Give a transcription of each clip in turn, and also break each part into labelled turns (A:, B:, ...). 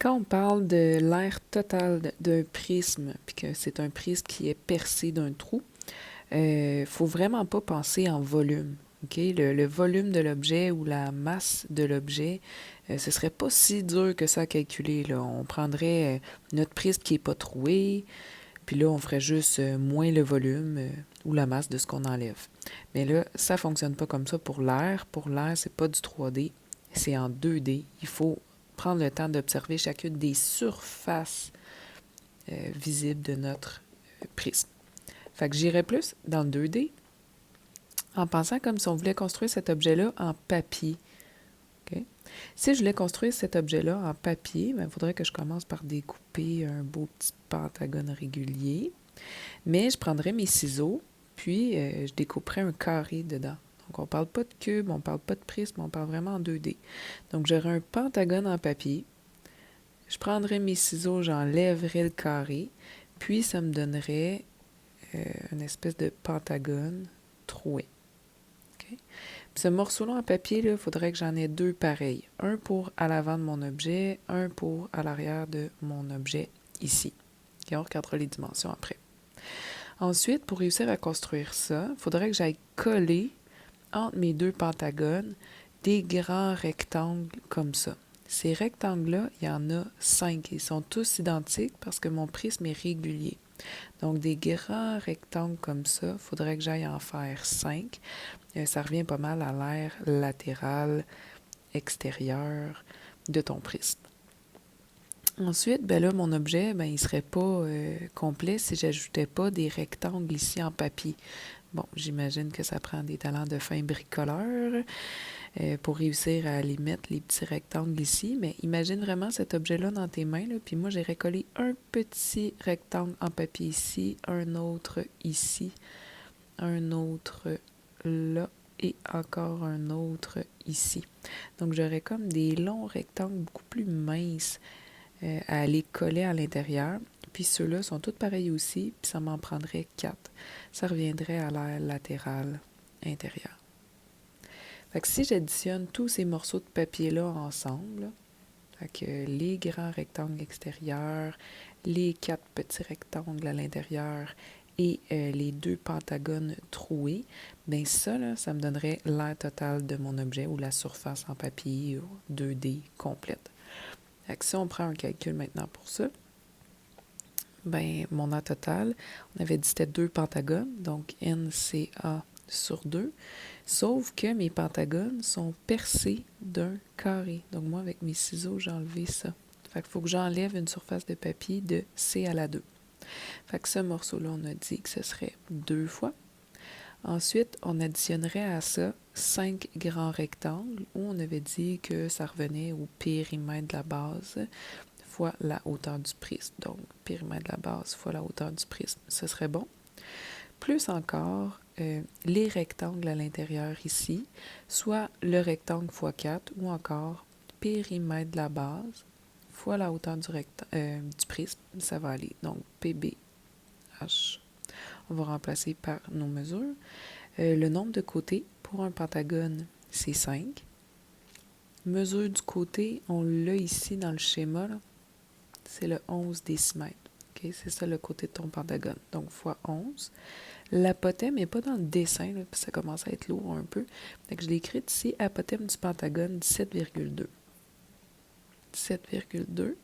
A: Quand on parle de l'aire totale d'un prisme, puis que c'est un prisme qui est percé d'un trou, faut vraiment pas penser en volume. OK? Le volume de l'objet ou la masse de l'objet, ce serait pas si dur que ça à calculer, là. On prendrait notre prisme qui est pas troué, puis là, on ferait juste moins le volume ou la masse de ce qu'on enlève. Mais là, ça fonctionne pas comme ça pour l'air. Pour l'air, c'est pas du 3D, c'est en 2D. Il faut prendre le temps d'observer chacune des surfaces visibles de notre prisme. Fait que j'irais plus dans le 2D en pensant comme si on voulait construire cet objet-là en papier. Okay? Si je voulais construire cet objet-là en papier, il faudrait que je commence par découper un beau petit pentagone régulier. Mais je prendrais mes ciseaux, puis je découperais un carré dedans. Donc, on ne parle pas de cube, on ne parle pas de prisme, on parle vraiment en 2D. Donc, j'aurais un pentagone en papier. Je prendrais mes ciseaux, j'enlèverais le carré, puis ça me donnerait une espèce de pentagone troué. Okay? Puis ce morceau-là en papier, il faudrait que j'en ai deux pareils. Un pour à l'avant de mon objet, un pour à l'arrière de mon objet ici. Okay? On regardera les dimensions après. Ensuite, pour réussir à construire ça, il faudrait que j'aille coller entre mes deux pentagones des grands rectangles comme ça. Ces rectangles-là, il y en a 5. Ils sont tous identiques parce que mon prisme est régulier. Donc, des grands rectangles comme ça, il faudrait que j'aille en faire 5. Ça revient pas mal à l'aire latérale extérieure de ton prisme. Ensuite, ben là, mon objet, il ne serait pas complet si j'ajoutais pas des rectangles ici en papier. Bon, j'imagine que ça prend des talents de fin bricoleur pour réussir à aller mettre les petits rectangles ici, mais imagine vraiment cet objet-là dans tes mains, là, puis moi, j'ai recollé un petit rectangle en papier ici, un autre ici, un autre là, et encore un autre ici. Donc, j'aurais comme des longs rectangles beaucoup plus minces à aller coller à l'intérieur. Puis ceux-là sont tous pareils aussi, puis ça m'en prendrait 4. Ça reviendrait à l'aire latérale intérieure. Fait que si j'additionne tous ces morceaux de papier-là ensemble, fait que les grands rectangles extérieurs, les 4 petits rectangles à l'intérieur et les 2 pentagones troués, bien ça, là, ça me donnerait l'aire totale de mon objet ou la surface en papier 2D complète. Fait que si on prend un calcul maintenant pour ça, ben mon aire totale, on avait dit c'était 2 pentagones, donc NCA sur 2, sauf que mes pentagones sont percés d'un carré. Donc moi, avec mes ciseaux, j'ai enlevé ça. Fait qu'il faut que j'enlève une surface de papier de C à la 2. Fait que ce morceau-là, on a dit que ce serait 2 fois. Ensuite, on additionnerait à ça 5 grands rectangles où on avait dit que ça revenait au périmètre de la base fois la hauteur du prisme. Donc, périmètre de la base fois la hauteur du prisme, ce serait bon. Plus encore, les rectangles à l'intérieur ici, soit le rectangle fois 4 ou encore périmètre de la base fois la hauteur du prisme, ça va aller. Donc, PBH, on va remplacer par nos mesures. Le nombre de côtés pour un pentagone, c'est 5. Mesure du côté, on l'a ici dans le schéma, là. C'est le 11 décimètres. Okay? C'est ça le côté de ton pentagone. Donc, fois 11. L'apothème n'est pas dans le dessin, là, puis ça commence à être lourd un peu. Donc, je l'ai écrit ici, apothème du pentagone, 17,2. 17,2.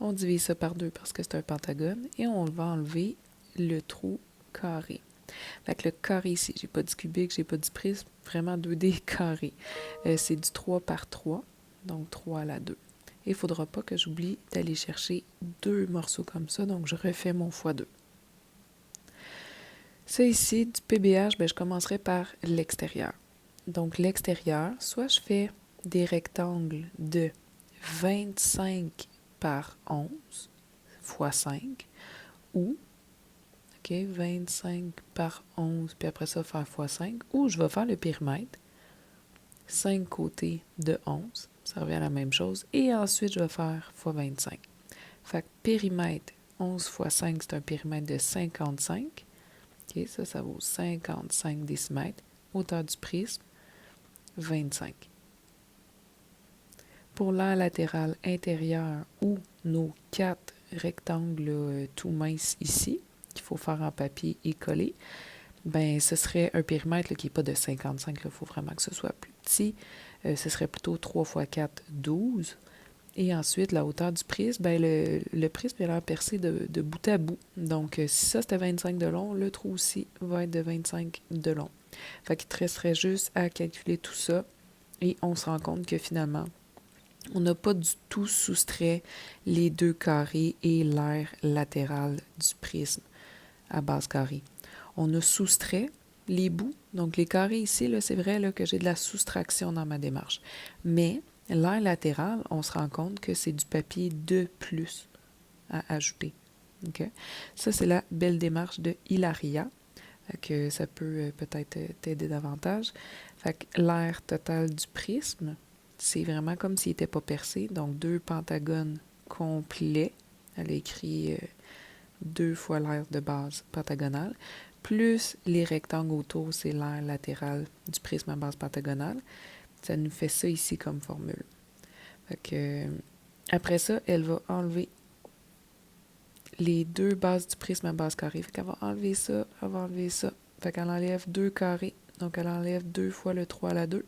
A: On divise ça par 2 parce que c'est un pentagone. Et on va enlever le trou carré. Fait que le carré ici, j'ai pas du cubique, j'ai pas du prisme, vraiment 2D carré. C'est du 3 par 3, donc 3 à la 2. Et il ne faudra pas que j'oublie d'aller chercher 2 morceaux comme ça, donc je refais mon x2. Ça ici, du PBH, je commencerai par l'extérieur. Donc l'extérieur, soit je fais des rectangles de 25 par 11 fois 5, ou 25 par 11, puis après ça, faire x 5, ou je vais faire le périmètre, 5 côtés de 11, ça revient à la même chose, et ensuite, je vais faire x 25. Fait que périmètre, 11 fois 5, c'est un périmètre de 55. OK, ça vaut 55 décimètres. Hauteur du prisme, 25. Pour l'aire latérale intérieure ou nos 4 rectangles là, tout minces ici, qu'il faut faire en papier et coller, ben ce serait un périmètre là, qui n'est pas de 55, il faut vraiment que ce soit plus petit. Ce serait plutôt 3 x 4, 12. Et ensuite, la hauteur du prisme, ben le prisme il a l'air percé de bout à bout. Donc, si ça c'était 25 de long, le trou aussi va être de 25 de long. Fait qu'il te resterait juste à calculer tout ça et on se rend compte que finalement, on n'a pas du tout soustrait les 2 carrés et l'aire latérale du prisme à base carrée. On a soustrait les bouts. Donc, les carrés ici, là, c'est vrai là, que j'ai de la soustraction dans ma démarche. Mais l'aire latérale, on se rend compte que c'est du papier de plus à ajouter. Okay? Ça, c'est la belle démarche de Hilaria. Que ça peut peut-être t'aider davantage. Fait que l'aire totale du prisme, c'est vraiment comme s'il n'était pas percé. Donc, 2 pentagones complets. Elle a écrit 2 fois l'aire de base pentagonale, plus les rectangles autour, c'est l'aire latérale du prisme à base pentagonale. Ça nous fait ça ici comme formule. Fait que, après ça, elle va enlever les 2 bases du prisme à base carrée. Fait qu'elle va enlever ça, elle va enlever ça. Fait qu'elle enlève 2 carrés. Donc, elle enlève 2 fois le 3 à la 2,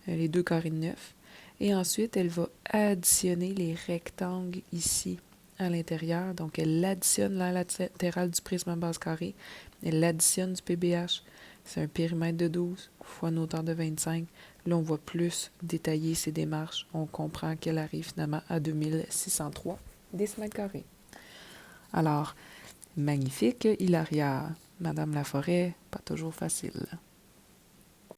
A: les 2 carrés de 9. Et ensuite, elle va additionner les rectangles ici à l'intérieur. Donc, elle additionne l'aire latérale du prisme à base carrée. Elle additionne du PBH. C'est un périmètre de 12 fois une hauteur de 25. Là, on voit plus détailler ses démarches. On comprend qu'elle arrive finalement à 2603 décimètres carrés. Alors, magnifique, Hilaria. Madame Laforêt, pas toujours facile.